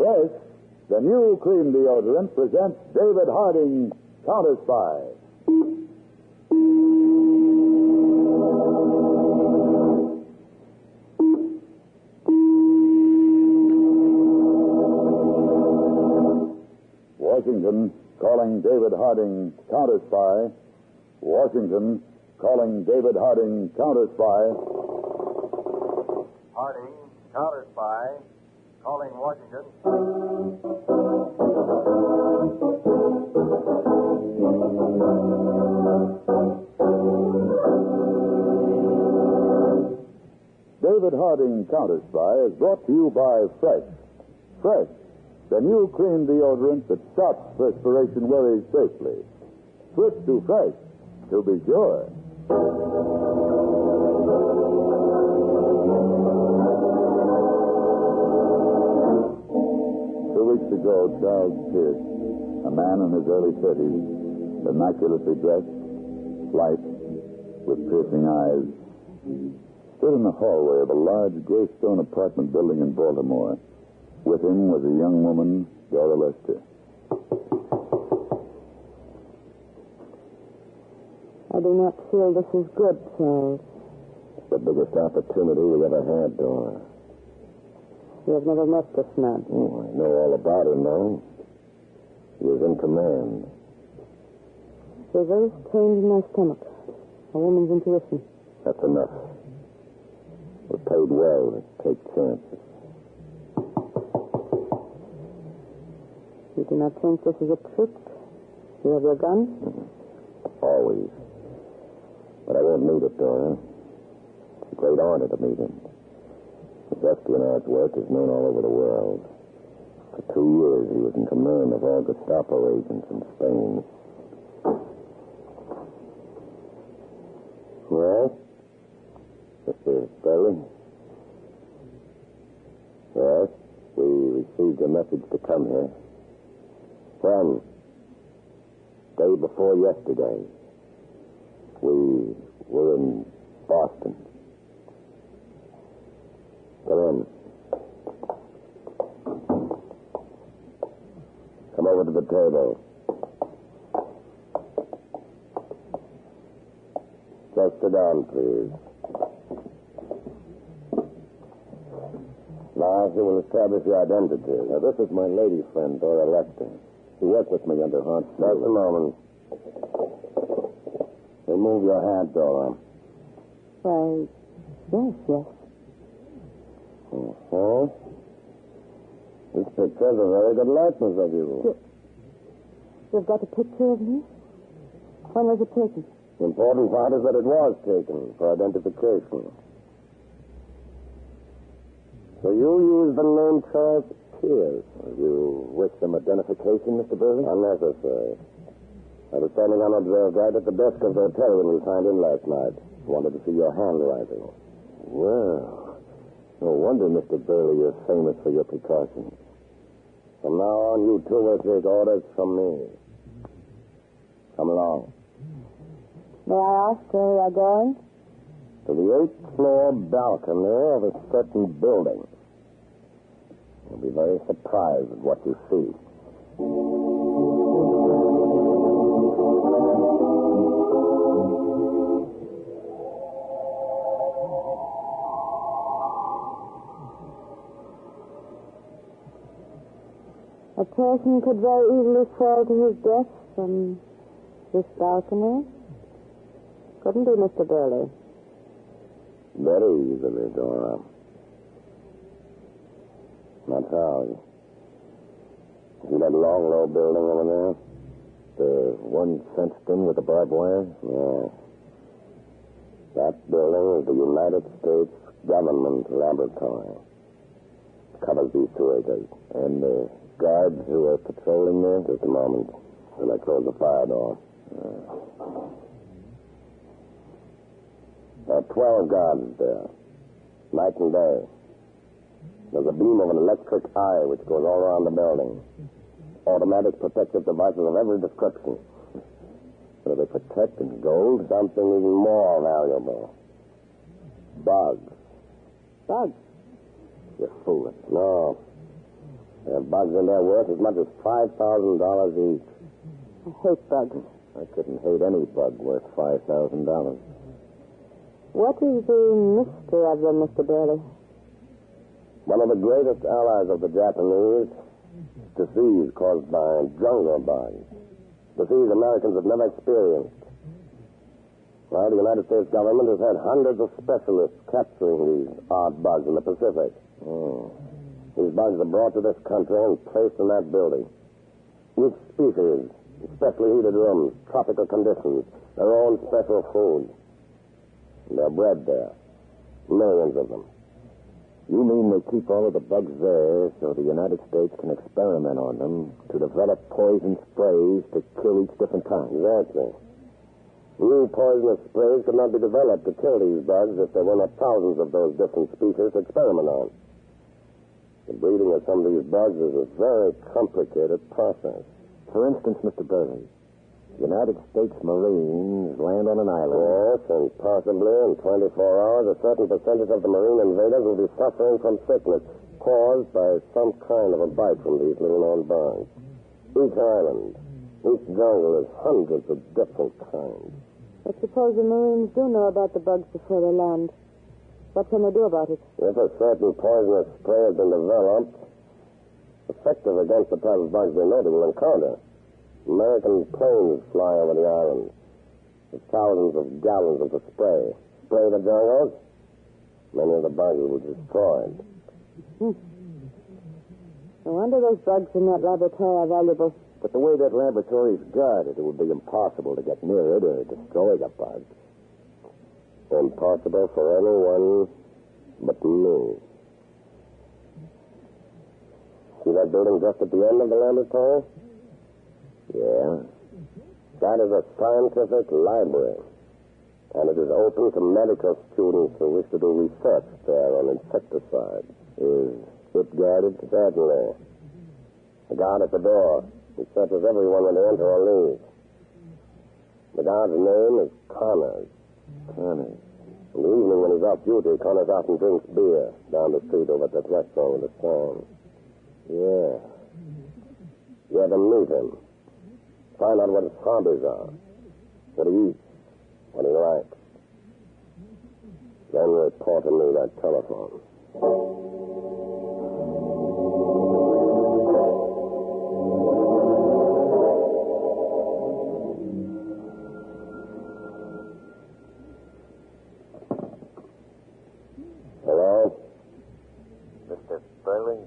Fresh, the new cream deodorant, presents David Harding, Counterspy. Washington, calling David Harding, Counterspy. Washington, calling David Harding, Counterspy. Harding, Counterspy, calling Washington. David Harding, Counterspy, is brought to you by Fresh. Fresh, the new cream deodorant that stops perspiration worries safely. Switch to Fresh to be sure. 2 weeks ago, Charles Pierce, a man in his early 30s, immaculately dressed, slight, with piercing eyes, stood in the hallway of a large gray stone apartment building in Baltimore. With him was a young woman, Dora Lester. I do not feel this is good, Charles. It's the biggest opportunity we ever had, Dora. You have never met this man. Oh, I know all about him now. He was in command. There's a very strange in my stomach. A woman's intuition. That's enough. We're paid well to take chances. You do not think this is a trick? You have your gun? Always. But I won't need it, Dora. It's a great honor to meet him. His espionage work is known all over the world. For 2 years, he was in command of all Gestapo agents in Spain. Well, Mr. Burley? Yes, we received a message to come here. When? Day before yesterday. We were in Boston. Come in. Come over to the table. Just sit down, please. Now, you will establish your identity. Now, this is my lady friend, Dora Lester. She worked with me under Hunt. Just a moment. Remove your hat, Dora. Why, yes. Uh-huh. This picture's a very good likeness of you. You've got a picture of me? When was it taken? The important part is that it was taken for identification. So you used the name Charles Pierce. You wish some identification, Mr. Burley? Unnecessary. I was standing unobserved right at the desk of the hotel when you signed in last night. Wanted to see your handwriting. Well, no wonder, Mr. Burley, you're famous for your precautions. From now on, you two will take orders from me. Come along. May I ask where we are going? To the 8th floor balcony of a certain building. You'll be very surprised at what you see. A person could very easily fall to his death from this balcony. Couldn't he, Mr. Burley? Very easily, Dora. Not how. See that long, low building over there? The one fenced in with the barbed wire? Yeah. That building is the United States Government Laboratory. It covers these 2 acres. And the guards who are patrolling there, just a moment, till I close the fire door. There are 12 guards there, night and day. There's a beam of an electric eye which goes all around the building. Automatic protective devices of every description. But they protect and gold something even more valuable. Bugs. Bugs? You're fooling. No. There are bugs in there worth as much as $5,000 each. I hate bugs. I couldn't hate any bug worth $5,000. What is the mystery of them, Mr. Burley? One of the greatest allies of the Japanese is disease caused by jungle bugs. Disease Americans have never experienced. Well, the United States government has had hundreds of specialists capturing these odd bugs in the Pacific. These bugs are brought to this country and placed in that building. Each species, specially heated rooms, tropical conditions, their own special food. And they're bred there. Millions of them. You mean they keep all of the bugs there so the United States can experiment on them to develop poison sprays to kill each different kind? Exactly. New poisonous sprays could not be developed to kill these bugs if there were not thousands of those different species to experiment on. The breeding of some of these bugs is a very complicated process. For instance, Mr. Burley, United States Marines land on an island. Yes, and possibly in 24 hours, a certain percentage of the Marine invaders will be suffering from sickness caused by some kind of a bite from these little known bugs. Each island, each jungle is hundreds of different kinds. But suppose the Marines do know about the bugs before they land. What can they do about it? If a certain poisonous spray has been developed, effective against the type of bugs they know they will encounter, American planes fly over the island with thousands of gallons of the spray. Spray the jungles, many of the bugs will be destroyed. No wonder those bugs in that laboratory are valuable. But the way that laboratory is guarded, it would be impossible to get near it or destroy the bug. Impossible for anyone but me. See that building just at the end of the laboratory? Yeah? That is a scientific library. And it is open to medical students who wish to do research there on insecticides. Is it guarded? Certainly. The guard at the door. He searches everyone when they enter or leave. The guard's name is Connors. Connors. In the evening when he's off duty, Connors often drinks beer down the street over at that restaurant with the sign. Yeah. You have to meet him. Find out what his hobbies are. What he eats. What he likes. Then report to me that telephone. Hello? Mr. Burley?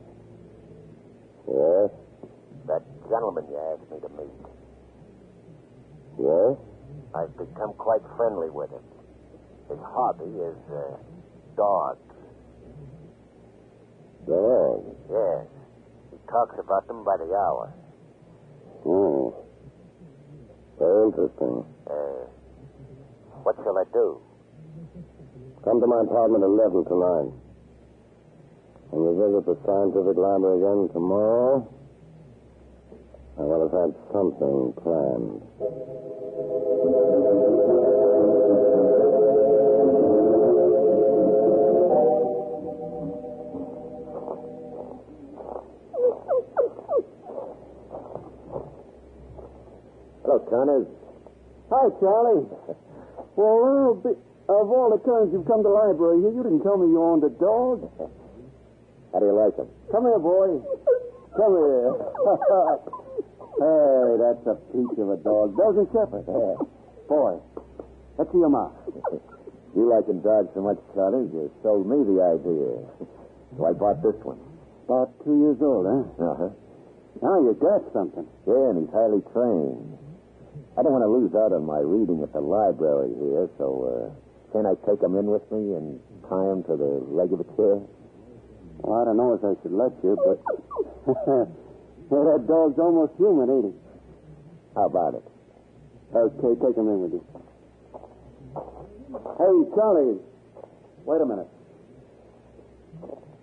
Yes? That gentleman you asked me to meet. Yes? I've become quite friendly with him. His hobby is, dogs. Dogs? Yes. He talks about them by the hour. Very interesting. What shall I do? Come to my apartment at 11 tonight. When we visit the scientific library again tomorrow, I will have had something planned. Hello, Connors. Hi, Charlie. Well, of all the times you've come to the library here, you didn't tell me you owned a dog. How do you like him? Come here, boy. Come here. Hey, that's a peach of a dog. Belgian Shepherd. Yeah. Boy, let's see your mouth. You liking dogs so much, Connors, you sold me the idea. So I bought this one. About 2 years old, huh? Uh-huh. Now you got something. Yeah, and he's highly trained. I don't want to lose out on my reading at the library here, so can't I take him in with me and tie him to the leg of a chair? Well, I don't know if I should let you, but... Hey, that dog's almost human, ain't he? How about it? Okay, take him in with you. Hey, Charlie. Wait a minute.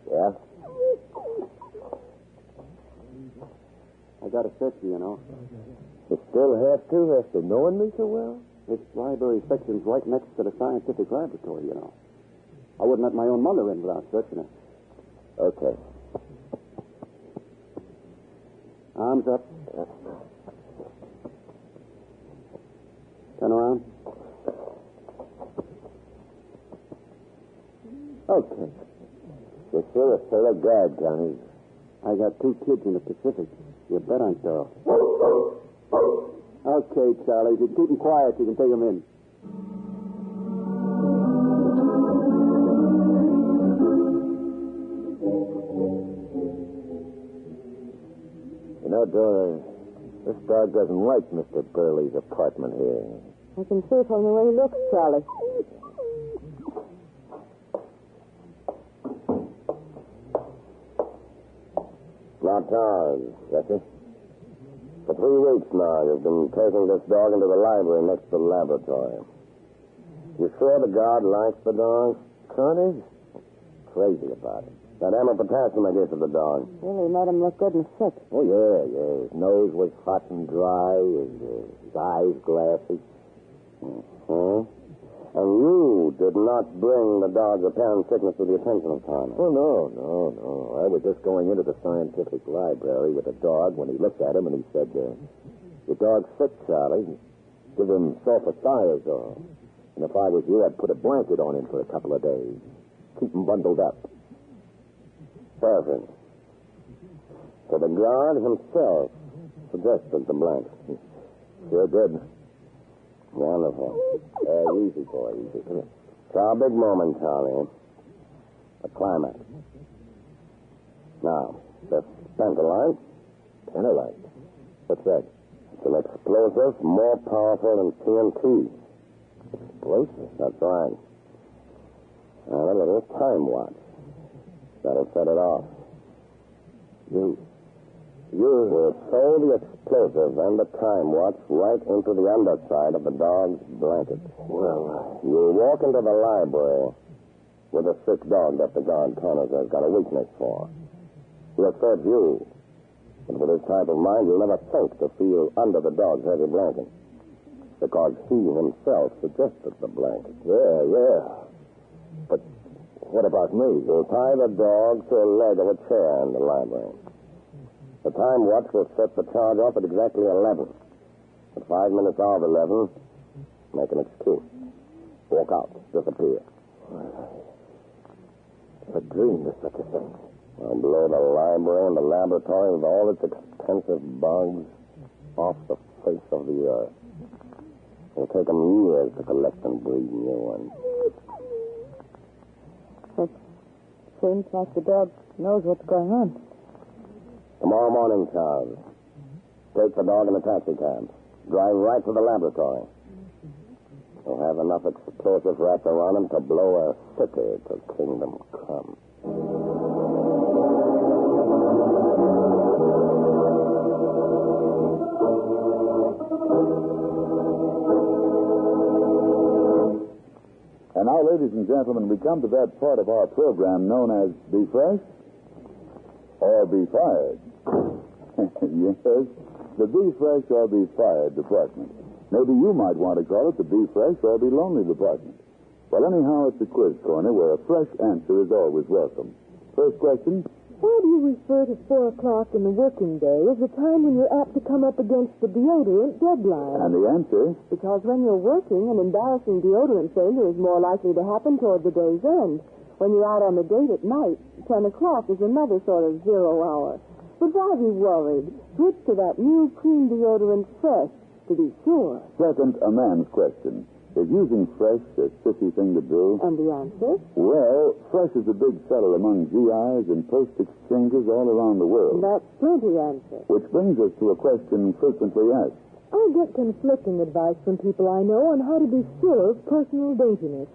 Yeah? I got to search you, you know. You still have to after knowing me so well? This library section's right next to the scientific laboratory, you know. I wouldn't let my own mother in without searching her. Okay. Arms up. Turn around. Okay. You're sure a sailor guard, Johnny? I got 2 kids in the Pacific. You bet on dog. Okay, Charlie. If you keep them quiet, you can take them in. You know, Dora, this dog doesn't like Mr. Burley's apartment here. I can see from the way he looks, Charlie. Now, Charles. Yes, sir? For 3 weeks now, you've been taking this dog into the library next to the laboratory. You sure the guard likes the dog? Connie's crazy about it. That ammo potassium I gave to the dog. Really made him look good and sick. Oh, yeah. His nose was hot and dry, his eyes glassy. Hmm? And you did not bring the dog's apparent sickness to the attention of Thomas. Oh, no. I was just going into the scientific library with the dog when he looked at him and he said, your dog's sick, Charlie. Give him sulfathioxole. And if I was you, I'd put a blanket on him for a couple of days. Keep him bundled up. Perfect. So the guard himself suggested the blanket. Sure did. Wonderful. Easy, boy, easy. Come here. It's our big moment, Charlie. The climax. Now, this pentolite. Tenor. What's that? It's an explosive more powerful than TNT. Explosive? That's right. And a little time watch. That'll set it off. You will throw the explosive and the time watch right into the underside of the dog's blanket. Well, You'll walk into the library with a sick dog that the guard Connors has got a weakness for. He'll search you. But with his type of mind, you'll never think to feel under the dog's heavy blanket. Because he himself suggested the blanket. Yeah. But what about me? You'll tie the dog to a leg of a chair in the library. The time watch will set the charge off at exactly 11. At 5 minutes of 11, make an excuse. Walk out. Disappear. A dream is such a thing. I'll blow the library and the laboratory with all its expensive bugs off the face of the earth. It'll take them years to collect and breed new ones. It seems like the dog knows what's going on. Tomorrow morning, Charles. Take the dog in a taxi cab. Drive right to the laboratory. You'll have enough explosive wrapped around him to blow a city to kingdom come. And now, ladies and gentlemen, we come to that part of our program known as Be Fresh or Be Fired. Yes, the Be Fresh or Be Fired department. Maybe you might want to call it the Be Fresh or Be Lonely department. Well, anyhow, it's a quiz corner where a fresh answer is always welcome. First question. Why do you refer to 4 o'clock in the working day as the time when you're apt to come up against the deodorant deadline? And the answer? Because when you're working, an embarrassing deodorant failure is more likely to happen toward the day's end. When you're out on the date at night, 10 o'clock is another sort of 0 hour. But why be worried? Switch to that new cream deodorant Fresh, to be sure. Second, a man's question. Is using Fresh a sissy thing to do? And the answer? Well, Fresh is a big seller among GIs and post exchanges all around the world. That's plenty answer. Which brings us to a question frequently asked. I get conflicting advice from people I know on how to be sure of personal daintiness.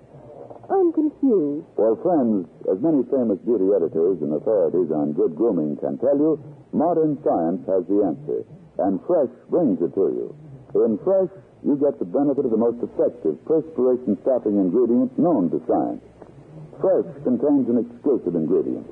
I'm confused. Well, friends, as many famous beauty editors and authorities on good grooming can tell you, modern science has the answer, and Fresh brings it to you. In Fresh, you get the benefit of the most effective perspiration-stopping ingredient known to science. Fresh contains an exclusive ingredient.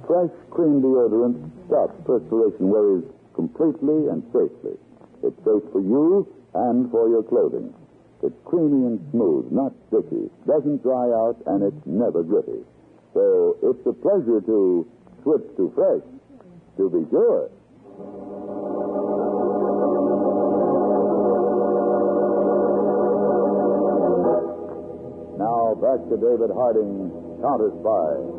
Fresh cream deodorant stops perspiration worries completely and safely. It's safe for you and for your clothing. It's creamy and smooth, not sticky, doesn't dry out, and it's never gritty. So it's a pleasure to switch to Fresh, to be sure. Back to David Harding, Counterspy.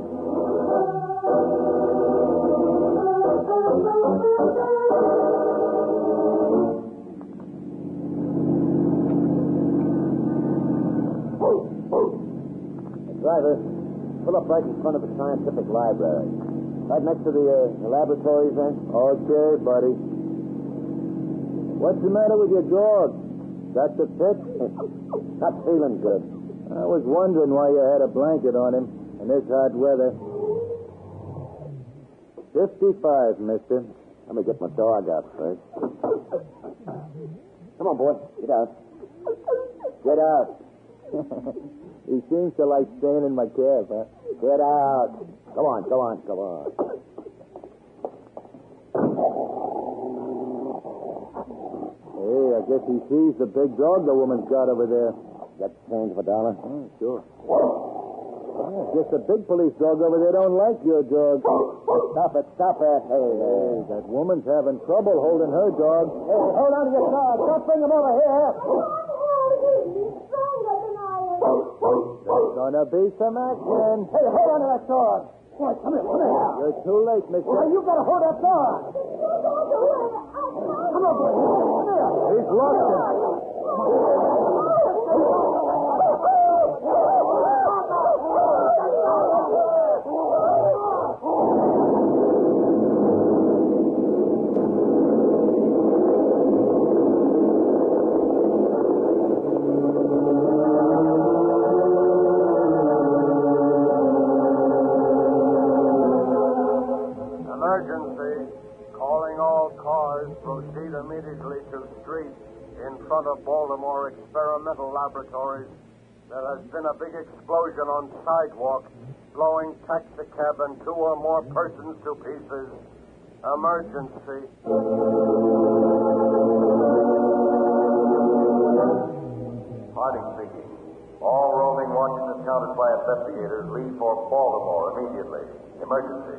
Driver, pull up right in front of the scientific library. Right next to the laboratories there. Okay, buddy. What's the matter with your dog? Got the fit? Not feeling good. I was wondering why you had a blanket on him in this hot weather. 55, mister. Let me get my dog out first. Come on, boy. Get out. Get out. He seems to like staying in my cab, huh? Get out. Come on, come on, come on. Hey, I guess he sees the big dog the woman's got over there. Got change of $1? Oh, sure. I guess the big police dog over there don't like your dog. Stop it, stop it. Hey, that woman's having trouble holding her dog. Hey, hold on to your dog. Don't bring him over here. There's gonna be some action. Hey, hold on to that dog. Boy, come here, come here. You're too late, mister. Well, you gotta hold that dog. Come on, boy. Come here. He's lost him. Emergency. Calling all cars. Proceed immediately to street in front of Baltimore Experimental Laboratories. There has been a big explosion on sidewalk, blowing taxicab and 2 or more persons to pieces. Emergency. Harding speaking. All roaming Washington Counterspy investigators leave for Baltimore immediately. Emergency.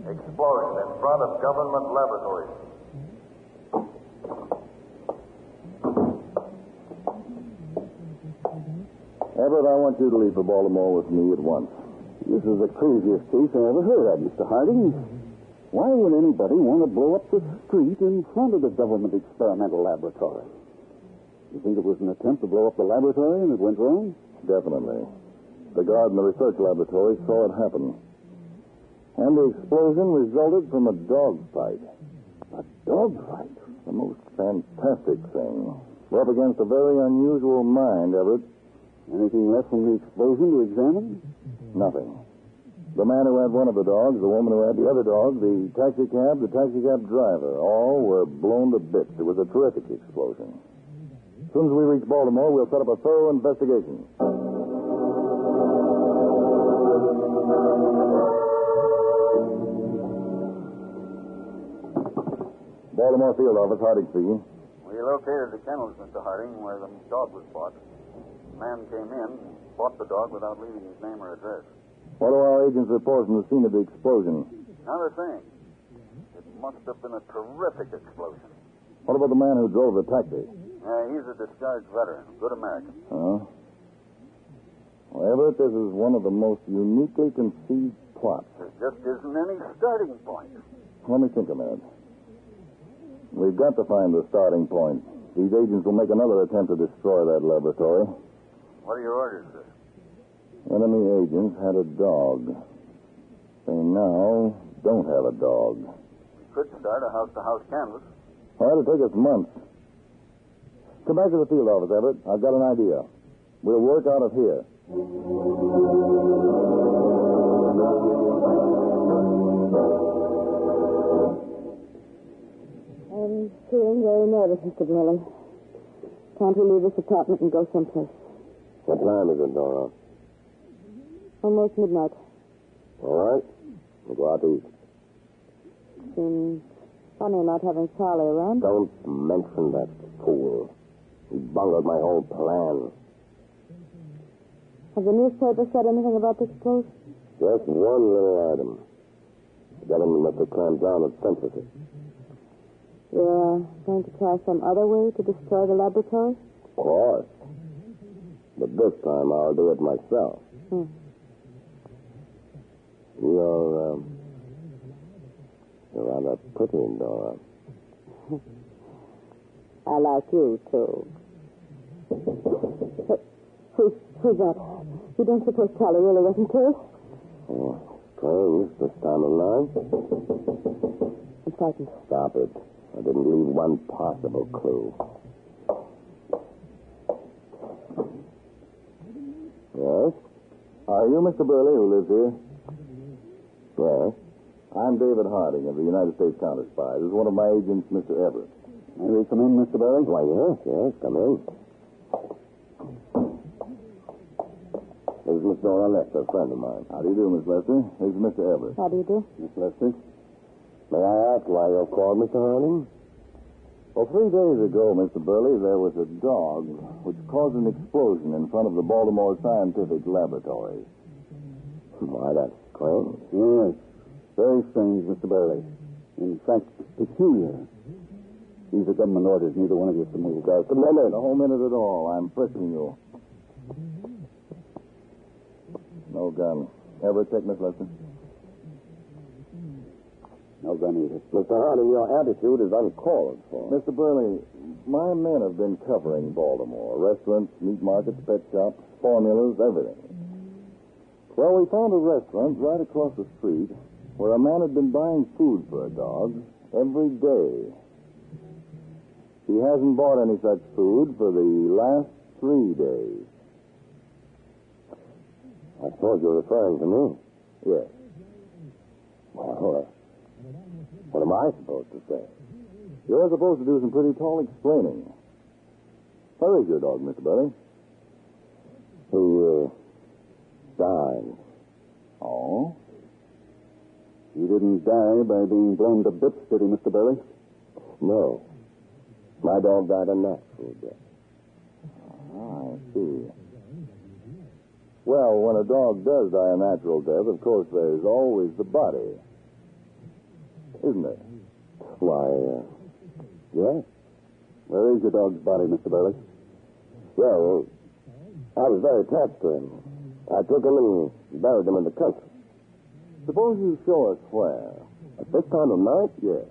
Explosion in front of government laboratories. Everett, I want you to leave for Baltimore with me at once. This is the craziest case I ever heard of, Mr. Harding. Why would anybody want to blow up the street in front of the government experimental laboratory? You think it was an attempt to blow up the laboratory and it went wrong? Definitely. The guard in the research laboratory saw it happen. And the explosion resulted from a dog fight. A dog fight? The most fantastic thing. We're up against a very unusual mind, Everett. Anything left from the explosion to examine? Nothing. The man who had one of the dogs, the woman who had the other dog, the taxicab driver, all were blown to bits. It was a terrific explosion. As soon as we reach Baltimore, we'll set up a thorough investigation. Baltimore field office, Harding speaking. We located the kennels, Mr. Harding, where the dog was bought. The man came in and bought the dog without leaving his name or address. What do our agents report from the scene of the explosion? Another thing. It must have been a terrific explosion. What about the man who drove the taxi? He's a discharged veteran, a good American. Huh? Well, Everett, this is one of the most uniquely conceived plots. There just isn't any starting point. Let me think a minute. We've got to find the starting point. These agents will make another attempt to destroy that laboratory. What are your orders, sir? Enemy agents had a dog. They now don't have a dog. We could start a house-to-house canvass. Well, it'll take us months. Come back to the field office, Everett. I've got an idea. We'll work out of here. I'm feeling very nervous, Mr. Briley. Can't we leave this apartment and go someplace? What time is it, Dora? Almost midnight. All right. We'll go out to eat. Seems funny not having Charlie around. Don't mention that fool. He bungled my whole plan. Have the newspapers said anything about this explosion? Just one little item. The government must have clamped down at censorship. You're going to try some other way to destroy the laboratory? Of course. But this time I'll do it myself. You're rather pretty, Dora. I like you, too. Who's that? You don't suppose Charlie really wasn't killed? Oh, strange this time of night. I'm frightened. Stop it. I didn't leave one possible clue. Yes? Are you Mr. Burley who lives here? Yes? I'm David Harding of the United States Counterspies. This is one of my agents, Mr. Everett. May we come in, Mr. Burley? Why, yes, come in. This is Miss Dora Lester, a friend of mine. How do you do, Miss Lester? This is Mr. Everett. How do you do? Miss Lester? May I ask why you're called, Mr. Harding? Well, 3 days ago, Mr. Burley, there was a dog which caused an explosion in front of the Baltimore Scientific Laboratory. Why, that's strange. Yes. Very strange, Mr. Burley. In fact, peculiar. These are government orders. Neither one of you is to move. Just a minute. A whole minute at all. I'm frisking you. No gun. Everett, take Miss Lester. No gun either. Mr. Harding, your attitude is uncalled for. Mr. Burley, my men have been covering Baltimore. Restaurants, meat markets, pet shops, formulas, everything. Well, we found a restaurant right across the street where a man had been buying food for a dog every day. He hasn't bought any such food for the last 3 days. I suppose you're referring to me. Yes. Well, what am I supposed to say? You're supposed to do some pretty tall explaining. Where is your dog, Mr. Burley? He died. Oh? He didn't die by being blown to bits, did he, Mr. Burley? No. My dog died a natural death. I see. Well, when a dog does die a natural death, of course, there's always the body. Isn't there? Why, yes. Where is your dog's body, Mr. Burley? Well, I was very attached to him. I took him and buried him in the country. Suppose you show us where. At this time of night? Yes.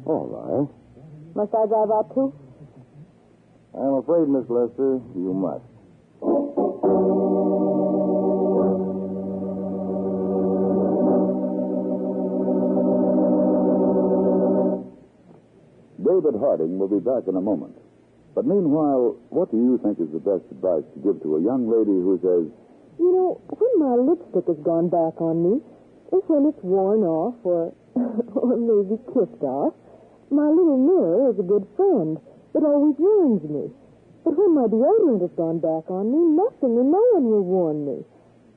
All right. Must I drive out, too? I'm afraid, Miss Lester, you must. David Harding will be back in a moment. But meanwhile, what do you think is the best advice to give to a young lady who says, You know, when my lipstick has gone back on me, is when it's worn off or maybe kicked off. My little mirror is a good friend. It always warns me. But when my deodorant has gone back on me, nothing and no one will warn me.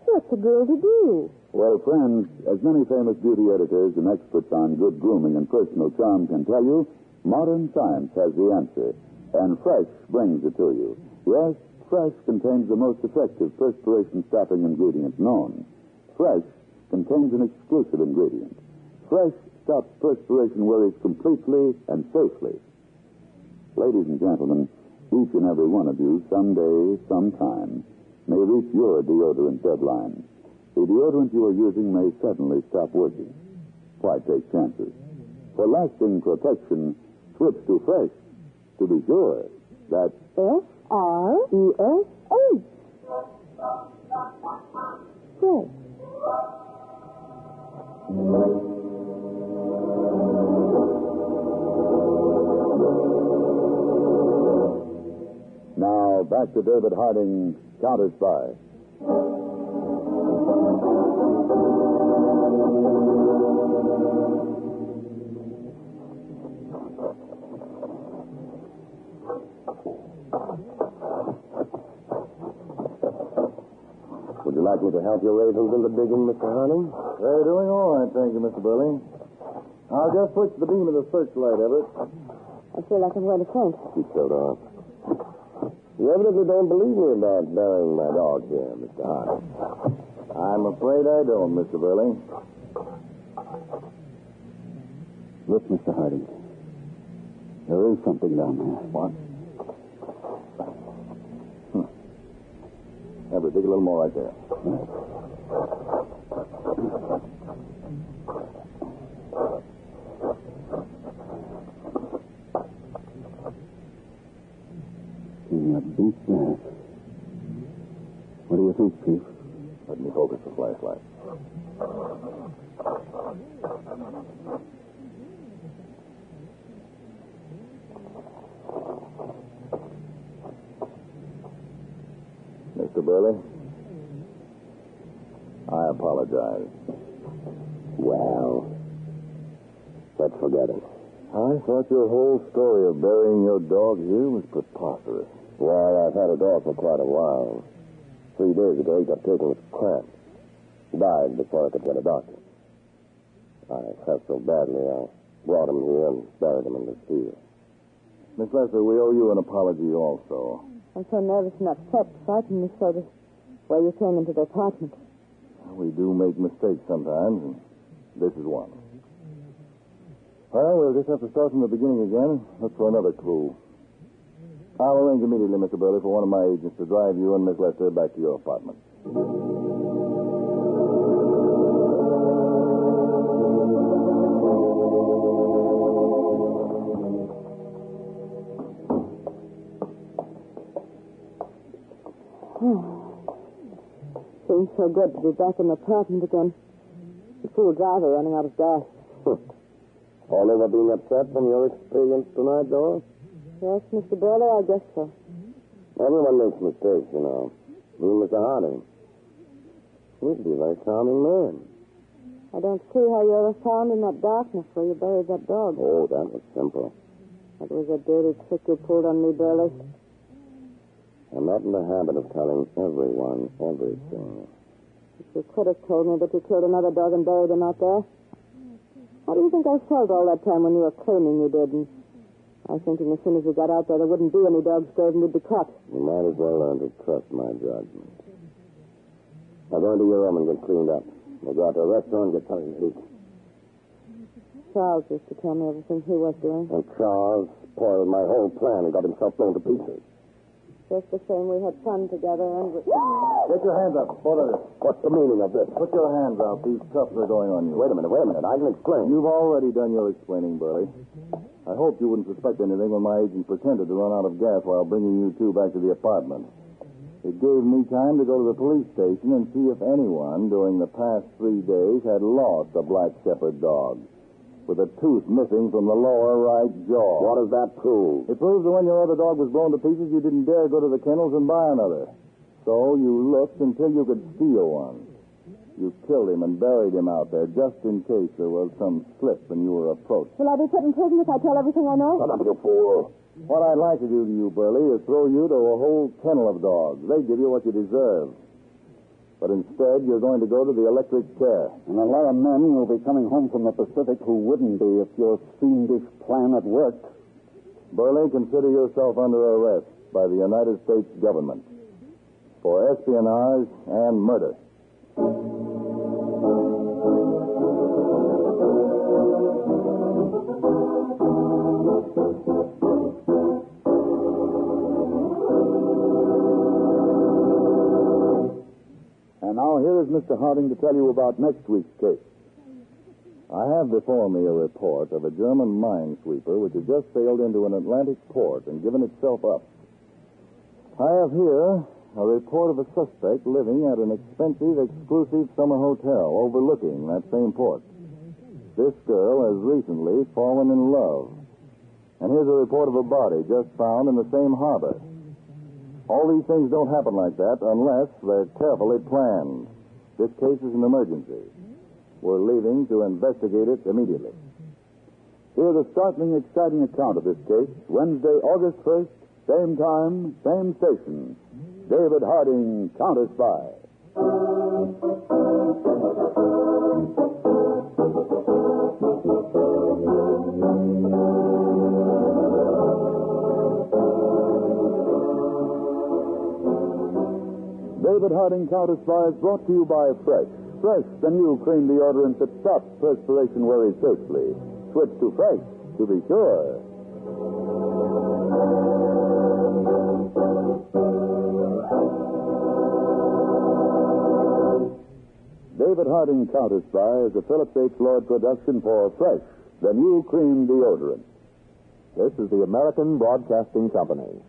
What's a girl to do? well, friends, as many famous beauty editors and experts on good grooming and personal charm can tell you, modern science has the answer, and Fresh brings it to you. Yes, Fresh contains the most effective perspiration-stopping ingredient known. Fresh contains an exclusive ingredient. Fresh stops perspiration worries completely and safely. Ladies and gentlemen, each and every one of you, someday, sometime, may reach your deodorant deadline. The deodorant you are using may suddenly stop working. Why take chances? For lasting protection, switch to Fresh. To be sure, that's Fresh. Fresh. Now, back to David Harding, Counterspy. Would you like me to help your ravens in the digging, Mr. Harding? They're doing all right, thank you, Mr. Burley. I'll just switch the beam of the searchlight, Everett. I feel like I'm going to faint. Keep so off. You evidently don't believe me about burying my dog here, Mr. Harding. I'm afraid I don't, Mr. Burley. Look, Mr. Harding. There is something down there. What? Everett, dig a little more right there. Yeah, beat that. What do you think, Chief? Let me focus the flashlight. Mr. Burley, I apologize. Well, let's forget it. I thought your whole story of burying your dog here was preposterous. Well, I've had a dog for quite a while. 3 days ago, he got taken with cramp. Died before I could get a doctor. I felt so badly, I brought him here and buried him in the field. Miss Lester, we owe you an apology also. I'm so nervous and upset, frightened me so that where you came into the apartment. We do make mistakes sometimes, and this is one. Well, we'll just have to start from the beginning again. Look for another clue. I'll arrange immediately, Mr. Burley, for one of my agents to drive you and Miss Lester back to your apartment. Seems so good to be back in the apartment again. The fool driver running out of gas. All over being upset from your experience tonight, Dora? Yes, Mr. Burley, I guess so. Everyone makes mistakes, you know. Even Mr. Harding. He'd be a very charming man. I don't see how you ever found in that darkness where you buried that dog. Oh, that was simple. That was a dirty trick you pulled on me, Burley. I'm not in the habit of telling everyone everything. If you could have told me that you killed another dog and buried him out there. How do you think I felt all that time when you were claiming you didn't? I was thinking as soon as you got out there would be any dog's grave and you'd be caught. You might as well learn to trust my judgment. Now go into your room and get cleaned up. We'll go out to a restaurant and get something to eat. Charles used to tell me everything he was doing. And Charles spoiled my whole plan and got himself blown to pieces. Just the same, we had fun together and we... Get your hands up, both of you. What's the meaning of this? Put your hands out. These cuffs are going on you. Wait a minute. I can explain. You've already done your explaining, Burley. I hoped you wouldn't suspect anything when my agent pretended to run out of gas while bringing you two back to the apartment. It gave me time to go to the police station and see if anyone during the past 3 days had lost a black shepherd dog with a tooth missing from the lower right jaw. What does that prove? It proves that when your other dog was blown to pieces, you didn't dare go to the kennels and buy another. So you looked until you could steal one. You killed him and buried him out there just in case there was some slip and you were approached. Will I be put in prison if I tell everything I know? Shut up, you fool. What I'd like to do to you, Burley, is throw you to a whole kennel of dogs. They'd give you what you deserve. But instead, you're going to go to the electric chair. And a lot of men will be coming home from the Pacific who wouldn't be if your fiendish plan had worked. Burley, consider yourself under arrest by the United States government for espionage and murder. And now here is Mr. Harding to tell you about next week's case. I have before me a report of a German minesweeper which has just sailed into an Atlantic port and given itself up. I have here a report of a suspect living at an expensive, exclusive summer hotel overlooking that same port. This girl has recently fallen in love. And here's a report of a body just found in the same harbor. All these things don't happen like that unless they're carefully planned. This case is an emergency. We're leaving to investigate it immediately. Here's a startling, exciting account of this case. Wednesday, August 1st, same time, same station. David Harding, Counterspy. David Harding Counterspy is brought to you by Fresh. Fresh, the new cream deodorant that stops perspiration worries safely. Switch to Fresh to be sure. David Harding Counterspy is a Phillips H. Lord production for Fresh, the new cream deodorant. This is the American Broadcasting Company.